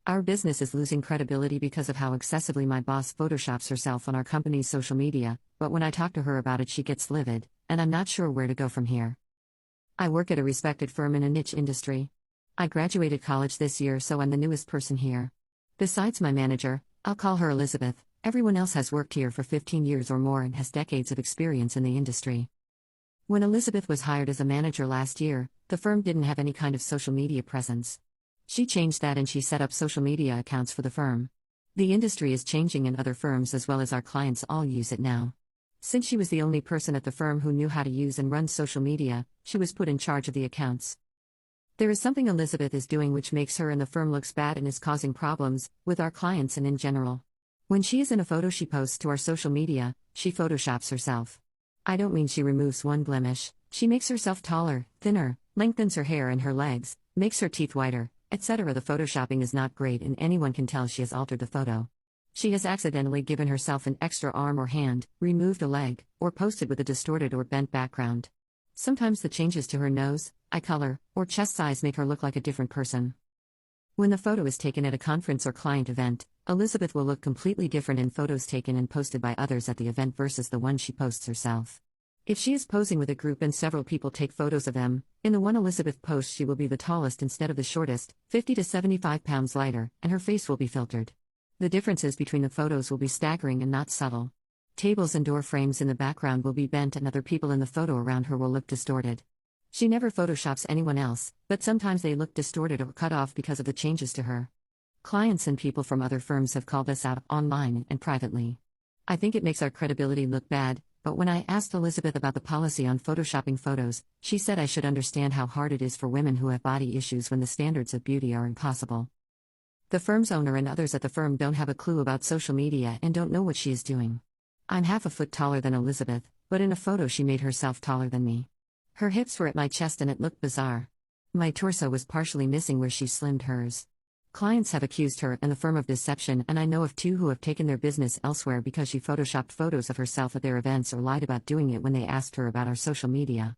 Our business is losing credibility because of how excessively my boss photoshops herself on our company's social media, but when I talk to her about it, she gets livid, and I'm not sure where to go from here. I work at a respected firm in a niche industry. I graduated college this year, so I'm the newest person here. Besides my manager, I'll call her Elizabeth, everyone else has worked here for 15 years or more and has decades of experience in the industry. When Elizabeth was hired as a manager last year, the firm didn't have any kind of social media presence. She changed that and she set up social media accounts for the firm. The industry is changing and other firms as well as our clients all use it now. Since she was the only person at the firm who knew how to use and run social media, she was put in charge of the accounts. There is something Elizabeth is doing which makes her and the firm looks bad and is causing problems with our clients and in general. When she is in a photo she posts to our social media, she photoshops herself. I don't mean she removes one blemish, she makes herself taller, thinner, lengthens her hair and her legs, makes her teeth whiter, etc. The photoshopping is not great and anyone can tell she has altered the photo. She has accidentally given herself an extra arm or hand, removed a leg, or posted with a distorted or bent background. Sometimes the changes to her nose, eye color, or chest size make her look like a different person. When the photo is taken at a conference or client event, Elizabeth will look completely different in photos taken and posted by others at the event versus the one she posts herself. If she is posing with a group and several people take photos of them, in the one Elizabeth posts she will be the tallest instead of the shortest, 50 to 75 pounds lighter, and her face will be filtered. The differences between the photos will be staggering and not subtle. Tables and door frames in the background will be bent and other people in the photo around her will look distorted. She never photoshops anyone else, but sometimes they look distorted or cut off because of the changes to her. Clients and people from other firms have called us out online and privately. I think it makes our credibility look bad, but when I asked Elizabeth about the policy on photoshopping photos, she said I should understand how hard it is for women who have body issues when the standards of beauty are impossible. The firm's owner and others at the firm don't have a clue about social media and don't know what she is doing. I'm half a foot taller than Elizabeth, but in a photo she made herself taller than me. Her hips were at my chest and it looked bizarre. My torso was partially missing where she slimmed hers. Clients have accused her and the firm of deception, and I know of 2 who have taken their business elsewhere because she photoshopped photos of herself at their events or lied about doing it when they asked her about our social media.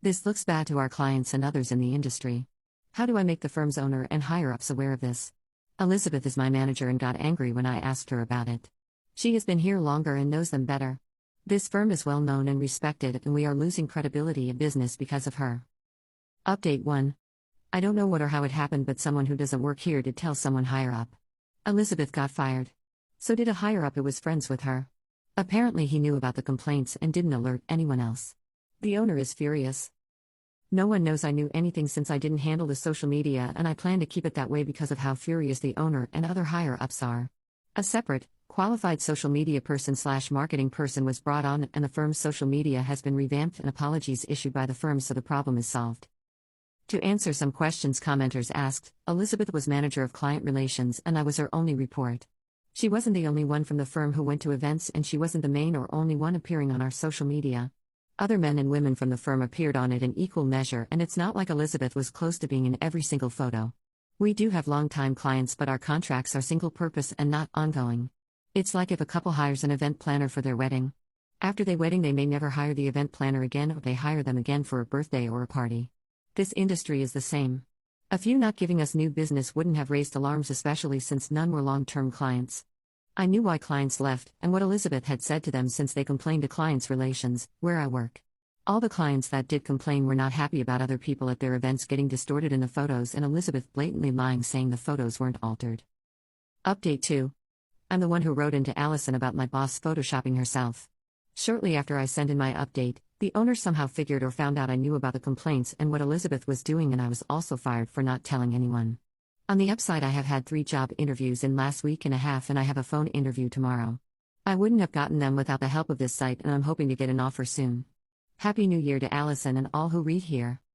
This looks bad to our clients and others in the industry. How do I make the firm's owner and higher-ups aware of this? Elizabeth is my manager and got angry when I asked her about it. She has been here longer and knows them better. This firm is well known and respected, and we are losing credibility in business because of her. Update 1. I don't know what or how it happened, but someone who doesn't work here did tell someone higher up. Elizabeth got fired. So did a higher up who was friends with her. Apparently he knew about the complaints and didn't alert anyone else. The owner is furious. No one knows I knew anything since I didn't handle the social media, and I plan to keep it that way because of how furious the owner and other higher ups are. A separate, qualified social media person/marketing person was brought on, and the firm's social media has been revamped and apologies issued by the firm so the problem is solved. To answer some questions commenters asked, Elizabeth was manager of client relations and I was her only report. She wasn't the only one from the firm who went to events, and she wasn't the main or only one appearing on our social media. Other men and women from the firm appeared on it in equal measure, and it's not like Elizabeth was close to being in every single photo. We do have long-time clients, but our contracts are single-purpose and not ongoing. It's like if a couple hires an event planner for their wedding. After their wedding they may never hire the event planner again, or they hire them again for a birthday or a party. This industry is the same. A few not giving us new business wouldn't have raised alarms, especially since none were long-term clients. I knew why clients left and what Elizabeth had said to them since they complained to clients relations, where I work. All the clients that did complain were not happy about other people at their events getting distorted in the photos and Elizabeth blatantly lying saying the photos weren't altered. Update 2. I'm the one who wrote into Allison about my boss photoshopping herself. Shortly after I sent in my update, the owner somehow figured or found out I knew about the complaints and what Elizabeth was doing, and I was also fired for not telling anyone. On the upside, I have had 3 job interviews in last week and a half, and I have a phone interview tomorrow. I wouldn't have gotten them without the help of this site, and I'm hoping to get an offer soon. Happy New Year to Allison and all who read here.